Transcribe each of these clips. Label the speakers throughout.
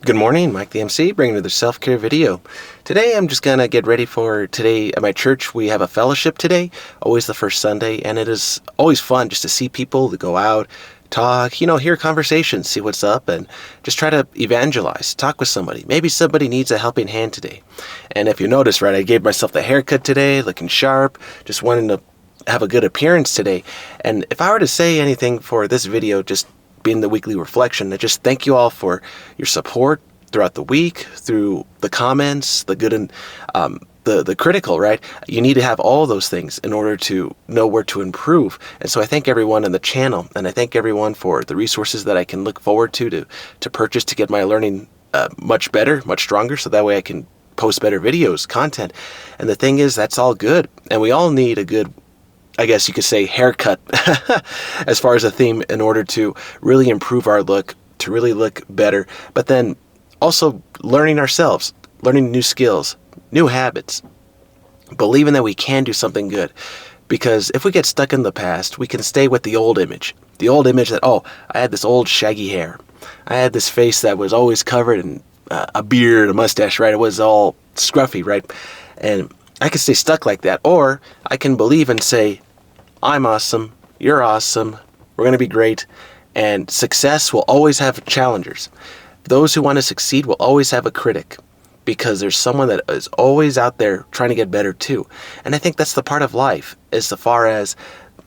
Speaker 1: Good morning, Mike the MC, bringing another self-care video. Today I'm just gonna get ready for today at my church. We have a fellowship today, always the first Sunday, and it is always fun just to see people, to go out, talk, hear conversations, see what's up, and just try to evangelize, talk with somebody. Maybe somebody needs a helping hand today. And if you notice, right, I gave myself the haircut today, looking sharp, just wanting to have a good appearance today. And if I were to say anything for this video, just being the weekly reflection, I just thank you all for your support throughout the week, through the comments, the good and the critical, right? You need to have all those things in order to know where to improve. And so I thank everyone on the channel, and I thank everyone for the resources that I can look forward to purchase to get my learning much better, much stronger, so that way I can post better videos, content. And the thing is, that's all good. And we all need a good, I guess you could say, haircut as far as a theme in order to really improve our look, to really look better. But then also learning ourselves, learning new skills, new habits, believing that we can do something good. Because if we get stuck in the past, we can stay with the old image that, oh, I had this old shaggy hair. I had this face that was always covered in a beard, a mustache, right? It was all scruffy, right? And I can stay stuck like that, or I can believe and say, I'm awesome, you're awesome, we're going to be great, and success will always have challengers. Those who want to succeed will always have a critic, because there's someone that is always out there trying to get better too. And I think that's the part of life, as far as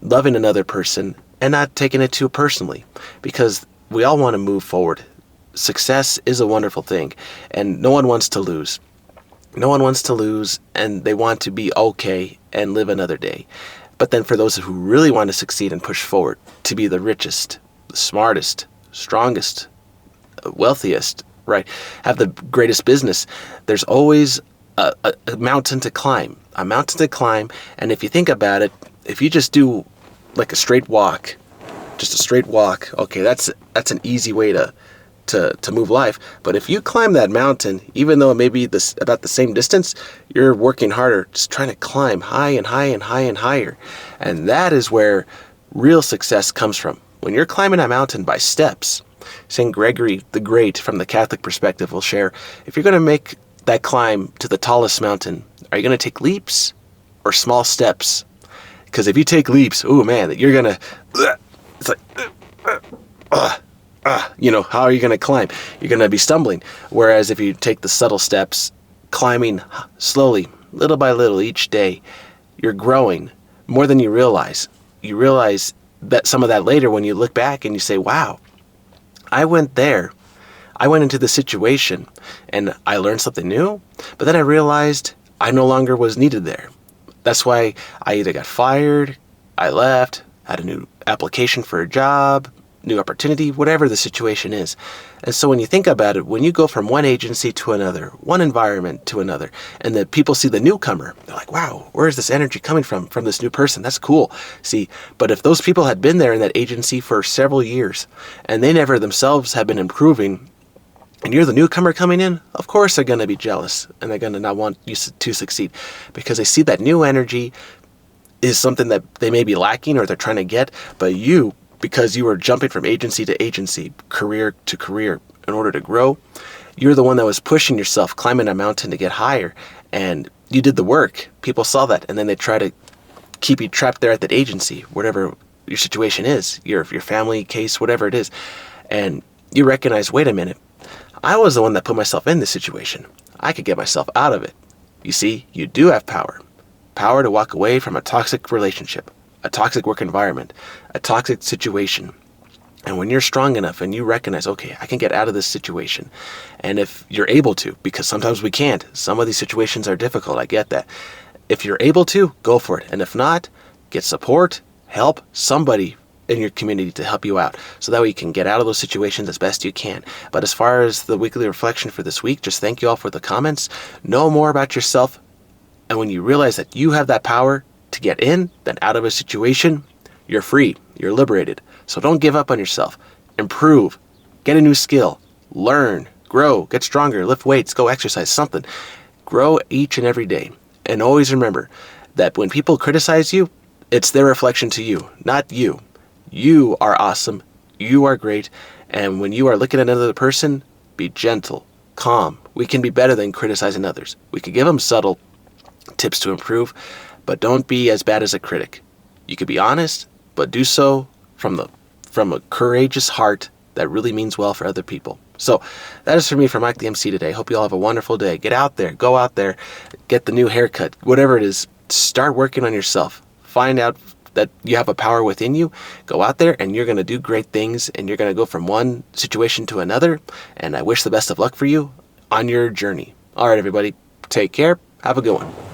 Speaker 1: loving another person and not taking it too personally, because we all want to move forward. Success is a wonderful thing, and no one wants to lose. No one wants to lose, and they want to be okay and live another day. But then for those who really want to succeed and push forward, to be the richest, the smartest, strongest, wealthiest, right, have the greatest business, there's always a mountain to climb. And if you think about it, if you just do like a straight walk, okay, that's an easy way to move life. But if you climb that mountain, even though it may be about the same distance, you're working harder, just trying to climb high and high and high and higher. And that is where real success comes from. When you're climbing a mountain by steps, St. Gregory the Great, from the Catholic perspective, will share, if you're going to make that climb to the tallest mountain, are you going to take leaps or small steps? Because if you take leaps, oh man, you're going to, it's like, how are you going to climb? You're going to be stumbling. Whereas if you take the subtle steps, climbing slowly, little by little each day, you're growing more than you realize. You realize that some of that later when you look back and you say, wow, I went there. I went into the situation and I learned something new, but then I realized I no longer was needed there. That's why I either got fired, I left, had a new application for a job, new opportunity, whatever the situation is. And so when you think about it, when you go from one agency to another, one environment to another, and the people see the newcomer, they're like, wow, where is this energy coming from this new person? That's cool. See, but if those people had been there in that agency for several years, and they never themselves have been improving, and you're the newcomer coming in, of course they're going to be jealous, and they're going to not want you to succeed, because they see that new energy is something that they may be lacking or they're trying to get, but you, because you were jumping from agency to agency, career to career, in order to grow, you're the one that was pushing yourself, climbing a mountain to get higher, and you did the work. People saw that, and then they try to keep you trapped there at that agency, whatever your situation is, your family case, whatever it is, and you recognize, wait a minute, I was the one that put myself in this situation. I could get myself out of it. You see, you do have power to walk away from a toxic relationship, a toxic work environment, a toxic situation. And when you're strong enough and you recognize, okay, I can get out of this situation. And if you're able to, because sometimes we can't, some of these situations are difficult, I get that. If you're able to, go for it. And if not, get support, help somebody in your community to help you out, so that way you can get out of those situations as best you can. But as far as the weekly reflection for this week, just thank you all for the comments. Know more about yourself. And when you realize that you have that power to get in, then out of a situation, you're free, you're liberated. So don't give up on yourself. Improve, get a new skill, learn, grow, get stronger, lift weights, go exercise, something. Grow each and every day. And always remember that when people criticize you, it's their reflection to you, not you. You are awesome, you are great, and when you are looking at another person, Be gentle, calm. We can be better than criticizing others. We could give them subtle tips to improve, but don't be as bad as a critic. You could be honest, but do so from a courageous heart that really means well for other people. So that is for me, for Mike the MC today. Hope you all have a wonderful day. Get out there, go out there, get the new haircut, whatever it is. Start working on yourself. Find out that you have a power within you. Go out there and you're going to do great things, and you're going to go from one situation to another. And I wish the best of luck for you on your journey. All right, everybody, take care. Have a good one.